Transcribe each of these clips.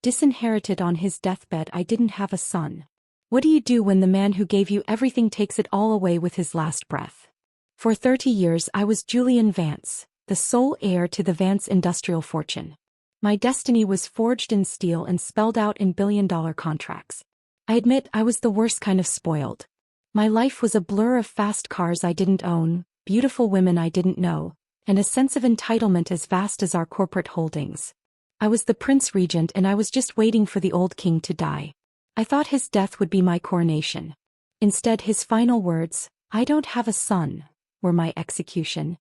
Disinherited on his deathbed. I didn't have a son. What do you do when the man who gave you everything takes it all away with his last breath? For 30 years I was Julian Vance, the sole heir to the Vance industrial fortune. My destiny was forged in steel and spelled out in billion-dollar contracts. I admit I was the worst kind of spoiled. My life was a blur of fast cars I didn't own, beautiful women I didn't know, and a sense of entitlement as vast as our corporate holdings. I was the Prince Regent and I was just waiting for the old king to die. I thought his death would be my coronation. Instead, his final words, "I don't have a son," were my execution.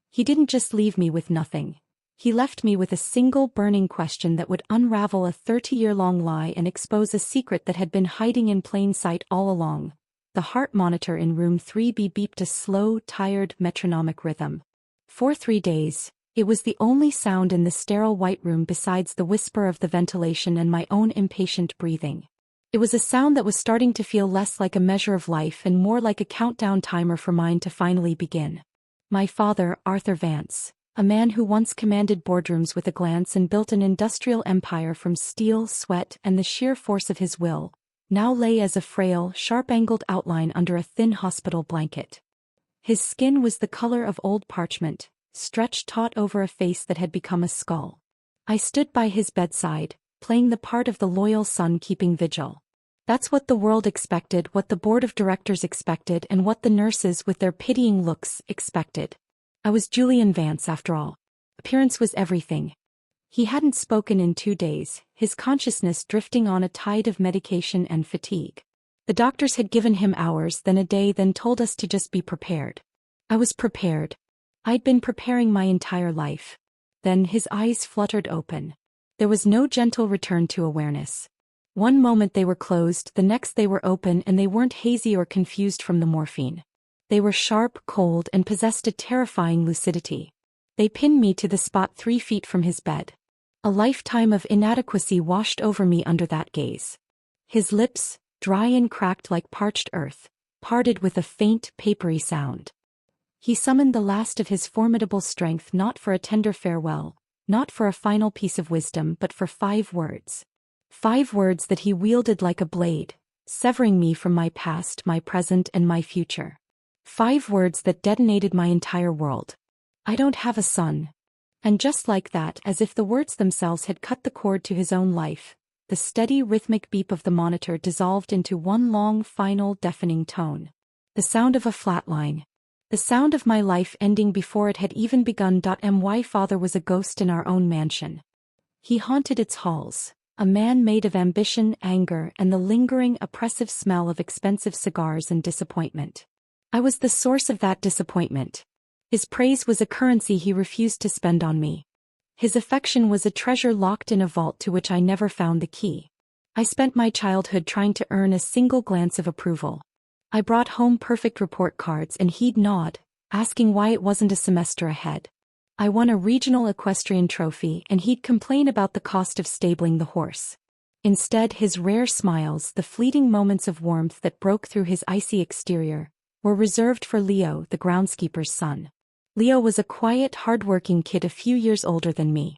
He didn't just leave me with nothing. He left me with a single burning question that would unravel a 30-year-long lie and expose a secret that had been hiding in plain sight all along. The heart monitor in room 3B beeped a slow, tired, metronomic rhythm. For 3 days, it was the only sound in the sterile white room besides the whisper of the ventilation and my own impatient breathing. It was a sound that was starting to feel less like a measure of life and more like a countdown timer for mine to finally begin. My father, Arthur Vance, a man who once commanded boardrooms with a glance and built an industrial empire from steel, sweat, and the sheer force of his will, now lay as a frail, sharp-angled outline under a thin hospital blanket. His skin was the color of old parchment, stretched taut over a face that had become a skull. I stood by his bedside, playing the part of the loyal son keeping vigil. That's what the world expected, what the board of directors expected, and what the nurses with their pitying looks expected. I was Julian Vance after all. Appearance was everything. He hadn't spoken in 2 days, his consciousness drifting on a tide of medication and fatigue. The doctors had given him hours, then a day, then told us to just be prepared. I was prepared. I'd been preparing my entire life. Then his eyes fluttered open. There was no gentle return to awareness. One moment they were closed, the next they were open, and they weren't hazy or confused from the morphine. They were sharp, cold, and possessed a terrifying lucidity. They pinned me to the spot 3 feet from his bed. A lifetime of inadequacy washed over me under that gaze. His lips, dry and cracked like parched earth, parted with a faint, papery sound. He summoned the last of his formidable strength, not for a tender farewell, not for a final piece of wisdom, but for 5 words. 5 words that he wielded like a blade, severing me from my past, my present, and my future. 5 words that detonated my entire world. I don't have a son. And just like that, as if the words themselves had cut the cord to his own life, the steady rhythmic beep of the monitor dissolved into one long, final, deafening tone. The sound of a flatline. The sound of my life ending before it had even begun. My father was a ghost in our own mansion. He haunted its halls, a man made of ambition, anger, and the lingering, oppressive smell of expensive cigars and disappointment. I was the source of that disappointment. His praise was a currency he refused to spend on me. His affection was a treasure locked in a vault to which I never found the key. I spent my childhood trying to earn a single glance of approval. I brought home perfect report cards and he'd nod, asking why it wasn't a semester ahead. I won a regional equestrian trophy and he'd complain about the cost of stabling the horse. Instead, his rare smiles, the fleeting moments of warmth that broke through his icy exterior, were reserved for Leo, the groundskeeper's son. Leo was a quiet, hard-working kid a few years older than me.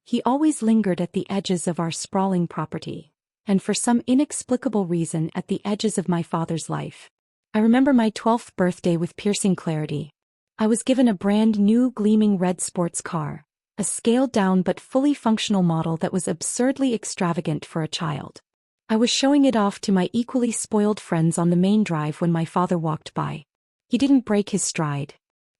He always lingered at the edges of our sprawling property, and for some inexplicable reason at the edges of my father's life. I remember my 12th birthday with piercing clarity. I was given a brand new gleaming red sports car, a scaled-down but fully functional model that was absurdly extravagant for a child. I was showing it off to my equally spoiled friends on the main drive when my father walked by. He didn't break his stride.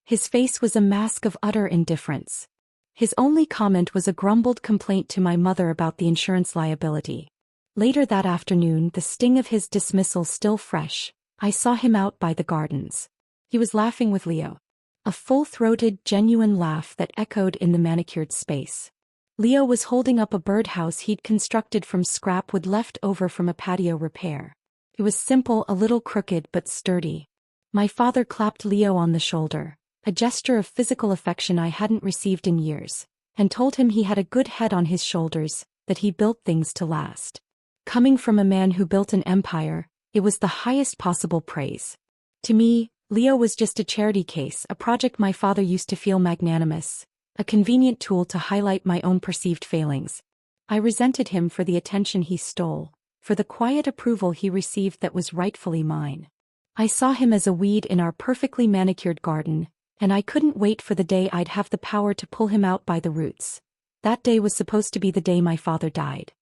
His face was a mask of utter indifference. His only comment was a grumbled complaint to my mother about the insurance liability. Later that afternoon, the sting of his dismissal still fresh, I saw him out by the gardens. He was laughing with Leo. A full-throated, genuine laugh that echoed in the manicured space. Leo was holding up a birdhouse he'd constructed from scrap wood left over from a patio repair. It was simple, a little crooked but sturdy. My father clapped Leo on the shoulder, a gesture of physical affection I hadn't received in years, and told him he had a good head on his shoulders, that he built things to last. Coming from a man who built an empire, it was the highest possible praise. To me, Leo was just a charity case, a project my father used to feel magnanimous, a convenient tool to highlight my own perceived failings. I resented him for the attention he stole, for the quiet approval he received that was rightfully mine. I saw him as a weed in our perfectly manicured garden, and I couldn't wait for the day I'd have the power to pull him out by the roots. That day was supposed to be the day my father died.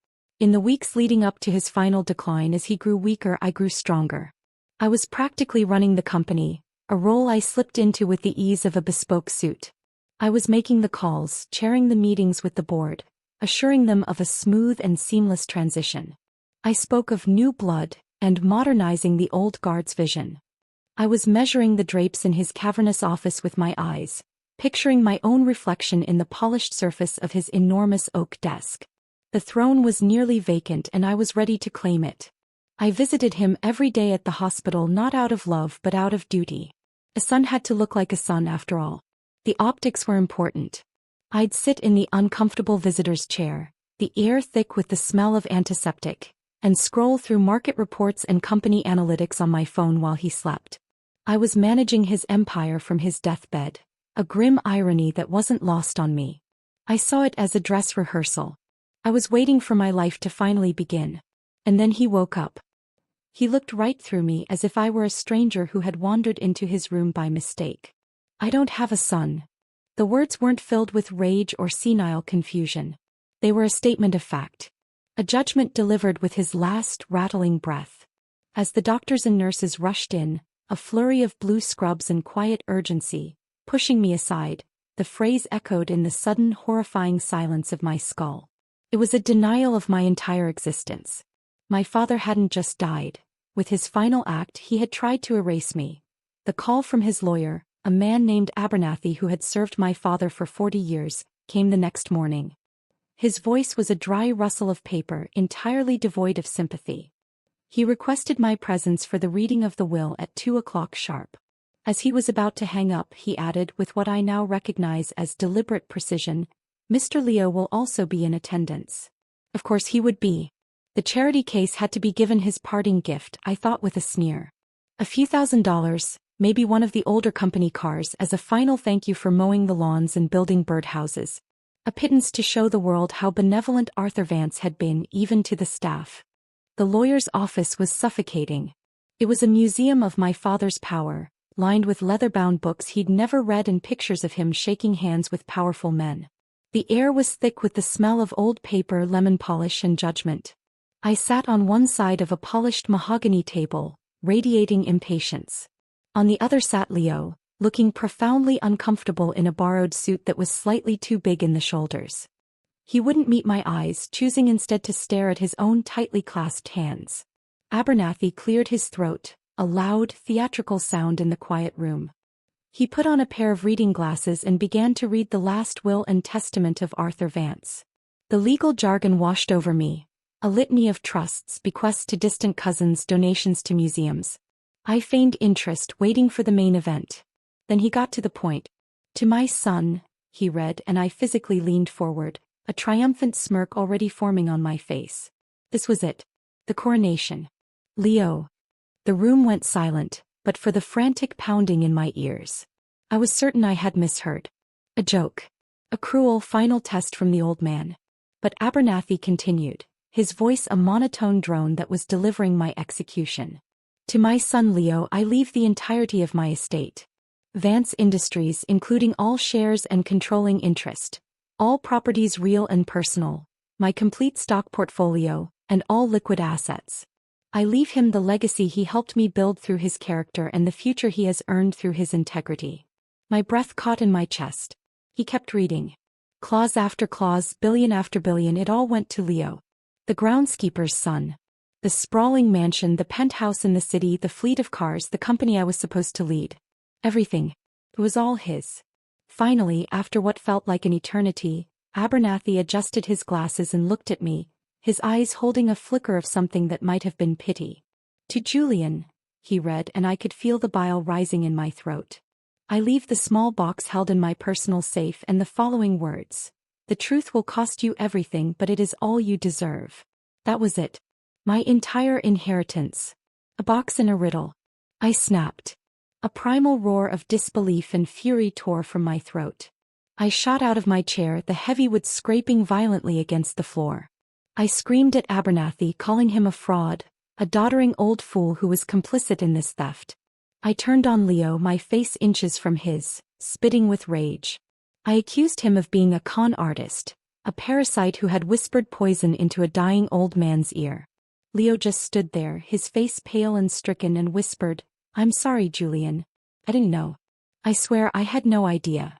In the weeks leading up to his final decline, as he grew weaker, I grew stronger. I was practically running the company, a role I slipped into with the ease of a bespoke suit. I was making the calls, chairing the meetings with the board, assuring them of a smooth and seamless transition. I spoke of new blood and modernizing the old guard's vision. I was measuring the drapes in his cavernous office with my eyes, picturing my own reflection in the polished surface of his enormous oak desk. The throne was nearly vacant and I was ready to claim it. I visited him every day at the hospital, not out of love but out of duty. A son had to look like a son after all. The optics were important. I'd sit in the uncomfortable visitor's chair, the air thick with the smell of antiseptic, and scroll through market reports and company analytics on my phone while he slept. I was managing his empire from his deathbed, a grim irony that wasn't lost on me. I saw it as a dress rehearsal. I was waiting for my life to finally begin. And then he woke up. He looked right through me as if I were a stranger who had wandered into his room by mistake. "I don't have a son." The words weren't filled with rage or senile confusion. They were a statement of fact. A judgment delivered with his last rattling breath. As the doctors and nurses rushed in, a flurry of blue scrubs and quiet urgency, pushing me aside, the phrase echoed in the sudden horrifying silence of my skull. It was a denial of my entire existence. My father hadn't just died. With his final act, he had tried to erase me. The call from his lawyer, a man named Abernathy who had served my father for 40 years, came the next morning. His voice was a dry rustle of paper, entirely devoid of sympathy. He requested my presence for the reading of the will at 2 o'clock sharp. As he was about to hang up, he added with what I now recognize as deliberate precision, "Mr. Leo will also be in attendance." Of course he would be. The charity case had to be given his parting gift, I thought with a sneer. A few $1,000s, maybe one of the older company cars, as a final thank you for mowing the lawns and building birdhouses. A pittance to show the world how benevolent Arthur Vance had been, even to the staff. The lawyer's office was suffocating. It was a museum of my father's power, lined with leather-bound books he'd never read and pictures of him shaking hands with powerful men. The air was thick with the smell of old paper, lemon polish, and judgment. I sat on one side of a polished mahogany table, radiating impatience. On the other sat Leo, looking profoundly uncomfortable in a borrowed suit that was slightly too big in the shoulders. He wouldn't meet my eyes, choosing instead to stare at his own tightly clasped hands. Abernathy cleared his throat, a loud, theatrical sound in the quiet room. He put on a pair of reading glasses and began to read the last will and testament of Arthur Vance. The legal jargon washed over me. A litany of trusts, bequests to distant cousins, donations to museums. I feigned interest, waiting for the main event. Then he got to the point. "To my son," he read, and I physically leaned forward, a triumphant smirk already forming on my face. This was it. The coronation. "Leo." The room went silent, but for the frantic pounding in my ears. I was certain I had misheard. A joke. A cruel final test from the old man. But Abernathy continued, his voice a monotone drone that was delivering my execution. "To my son Leo I leave the entirety of my estate. Vance Industries, including all shares and controlling interest. All properties real and personal. My complete stock portfolio, and all liquid assets. I leave him the legacy he helped me build through his character and the future he has earned through his integrity." My breath caught in my chest. He kept reading. Clause after clause, billion after billion, it all went to Leo. The groundskeeper's son. The sprawling mansion, the penthouse in the city, the fleet of cars, the company I was supposed to lead. Everything. It was all his. Finally, after what felt like an eternity, Abernathy adjusted his glasses and looked at me, his eyes holding a flicker of something that might have been pity. "To Julian," he read, and I could feel the bile rising in my throat. "I leave the small box held in my personal safe and the following words. The truth will cost you everything, but it is all you deserve." That was it. My entire inheritance. A box and a riddle. I snapped. A primal roar of disbelief and fury tore from my throat. I shot out of my chair, the heavy wood scraping violently against the floor. I screamed at Abernathy, calling him a fraud, a doddering old fool who was complicit in this theft. I turned on Leo, my face inches from his, spitting with rage. I accused him of being a con artist, a parasite who had whispered poison into a dying old man's ear. Leo just stood there, his face pale and stricken, and whispered, "I'm sorry, Julian. I didn't know. I swear I had no idea."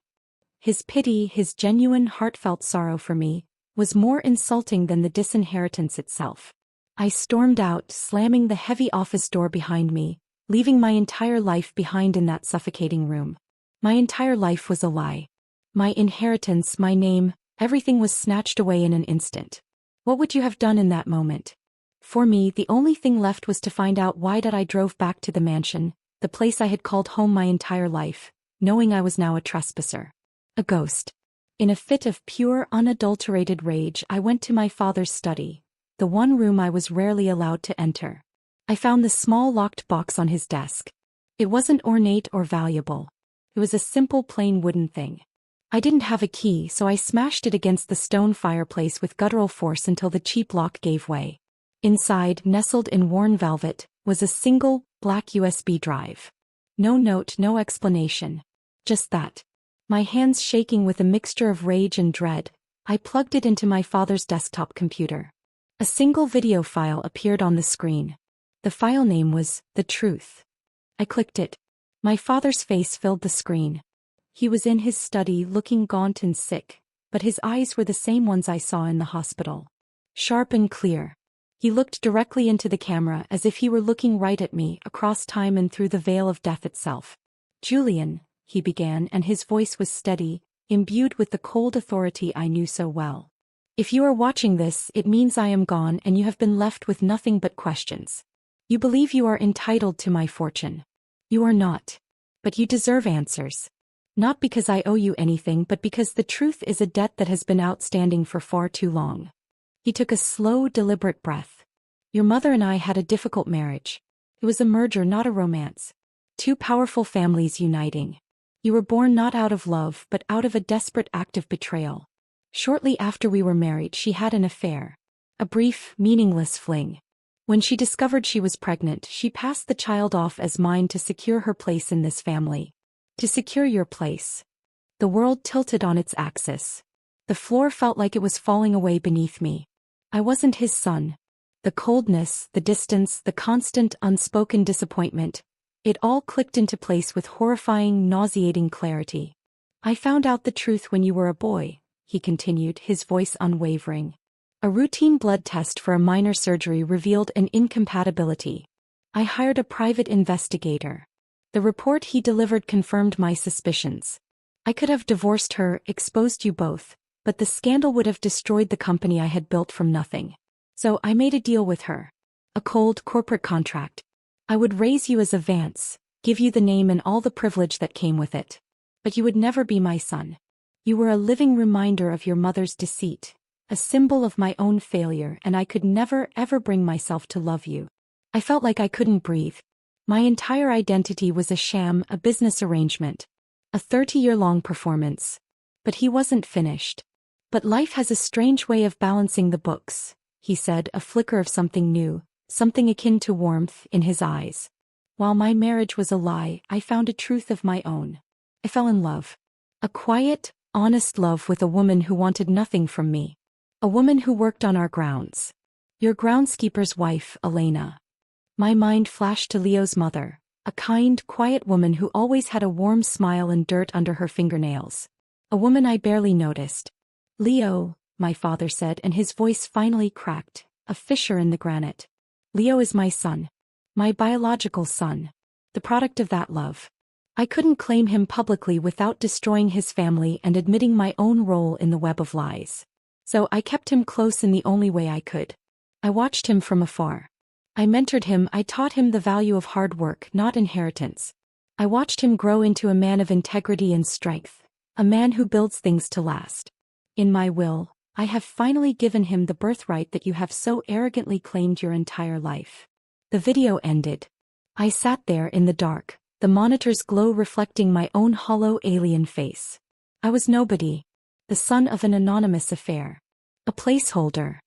His pity, his genuine heartfelt sorrow for me, was more insulting than the disinheritance itself. I stormed out, slamming the heavy office door behind me, leaving my entire life behind in that suffocating room. My entire life was a lie. My inheritance, my name, everything was snatched away in an instant. What would you have done in that moment? For me, the only thing left was to find out why I drove back to the mansion, the place I had called home my entire life, knowing I was now a trespasser. A ghost. In a fit of pure, unadulterated rage, I went to my father's study, the one room I was rarely allowed to enter. I found the small locked box on his desk. It wasn't ornate or valuable. It was a simple plain wooden thing. I didn't have a key, so I smashed it against the stone fireplace with guttural force until the cheap lock gave way. Inside, nestled in worn velvet, was a single, black USB drive. No note, no explanation. Just that. My hands shaking with a mixture of rage and dread, I plugged it into my father's desktop computer. A single video file appeared on the screen. The file name was The Truth. I clicked it. My father's face filled the screen. He was in his study, looking gaunt and sick, but his eyes were the same ones I saw in the hospital. Sharp and clear. He looked directly into the camera as if he were looking right at me, across time and through the veil of death itself. "Julian," he began, and his voice was steady, imbued with the cold authority I knew so well. "If you are watching this, it means I am gone and you have been left with nothing but questions. You believe you are entitled to my fortune. You are not. But you deserve answers. Not because I owe you anything, but because the truth is a debt that has been outstanding for far too long." He took a slow, deliberate breath. "Your mother and I had a difficult marriage. It was a merger, not a romance. Two powerful families uniting. You were born not out of love, but out of a desperate act of betrayal. Shortly after we were married, she had an affair. A brief, meaningless fling. When she discovered she was pregnant, she passed the child off as mine to secure her place in this family. To secure your place." The world tilted on its axis. The floor felt like it was falling away beneath me. I wasn't his son. The coldness, the distance, the constant, unspoken disappointment, it all clicked into place with horrifying, nauseating clarity. "I found out the truth when you were a boy," he continued, his voice unwavering. "A routine blood test for a minor surgery revealed an incompatibility. I hired a private investigator. The report he delivered confirmed my suspicions. I could have divorced her, exposed you both, but the scandal would have destroyed the company I had built from nothing. So I made a deal with her. A cold corporate contract. I would raise you as a Vance, give you the name and all the privilege that came with it. But you would never be my son. You were a living reminder of your mother's deceit, a symbol of my own failure, and I could never ever bring myself to love you. I felt like I couldn't breathe. My entire identity was a sham, a business arrangement. A 30-year-long performance. But he wasn't finished. But life has a strange way of balancing the books," he said, a flicker of something new, something akin to warmth, in his eyes. "While my marriage was a lie, I found a truth of my own. I fell in love. A quiet, honest love with a woman who wanted nothing from me. A woman who worked on our grounds. Your groundskeeper's wife, Elena." My mind flashed to Leo's mother, a kind, quiet woman who always had a warm smile and dirt under her fingernails. A woman I barely noticed. "Leo," my father said, and his voice finally cracked, a fissure in the granite. "Leo is my son. My biological son. The product of that love. I couldn't claim him publicly without destroying his family and admitting my own role in the web of lies. So I kept him close in the only way I could. I watched him from afar. I mentored him, I taught him the value of hard work, not inheritance. I watched him grow into a man of integrity and strength, a man who builds things to last. In my will, I have finally given him the birthright that you have so arrogantly claimed your entire life." The video ended. I sat there in the dark, the monitor's glow reflecting my own hollow alien face. I was nobody. The son of an anonymous affair. A placeholder.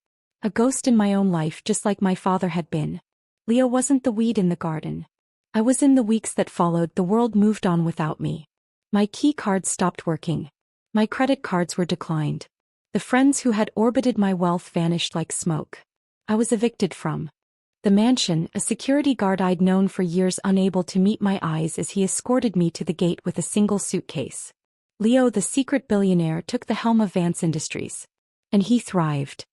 A ghost in my own life just like my father had been. Leo wasn't the weed in the garden. I was. In the weeks that followed, the world moved on without me. My key cards stopped working. My credit cards were declined. The friends who had orbited my wealth vanished like smoke. I was evicted from the mansion, a security guard I'd known for years unable to meet my eyes as he escorted me to the gate with a single suitcase. Leo, the secret billionaire, took the helm of Vance Industries. And he thrived.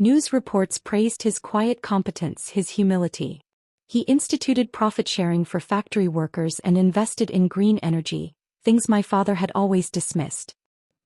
News reports praised his quiet competence, his humility. He instituted profit sharing for factory workers and invested in green energy, things my father had always dismissed.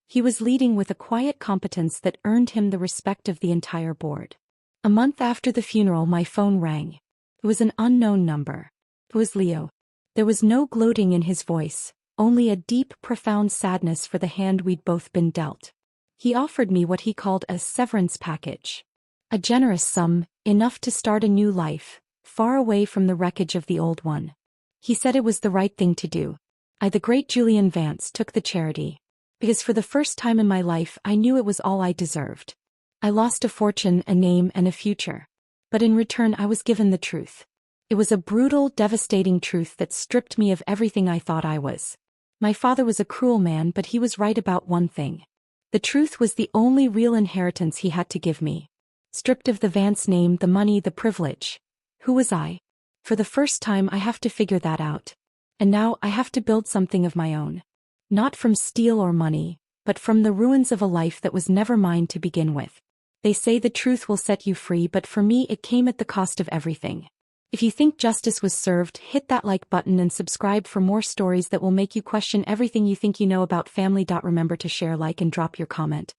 He was leading with a quiet competence that earned him the respect of the entire board. A month after the funeral, my phone rang. It was an unknown number. It was Leo. There was no gloating in his voice, only a deep, profound sadness for the hand we'd both been dealt. He offered me what he called a severance package. A generous sum, enough to start a new life, far away from the wreckage of the old one. He said it was the right thing to do. I, the great Julian Vance, took the charity. Because for the first time in my life I knew it was all I deserved. I lost a fortune, a name, and a future. But in return I was given the truth. It was a brutal, devastating truth that stripped me of everything I thought I was. My father was a cruel man, but he was right about one thing. The truth was the only real inheritance he had to give me. Stripped of the Vance name, the money, the privilege. Who was I? For the first time I have to figure that out. And now I have to build something of my own. Not from steel or money, but from the ruins of a life that was never mine to begin with. They say the truth will set you free, but for me it came at the cost of everything. If you think justice was served, hit that like button and subscribe for more stories that will make you question everything you think you know about family. Remember to share, like, and drop your comment.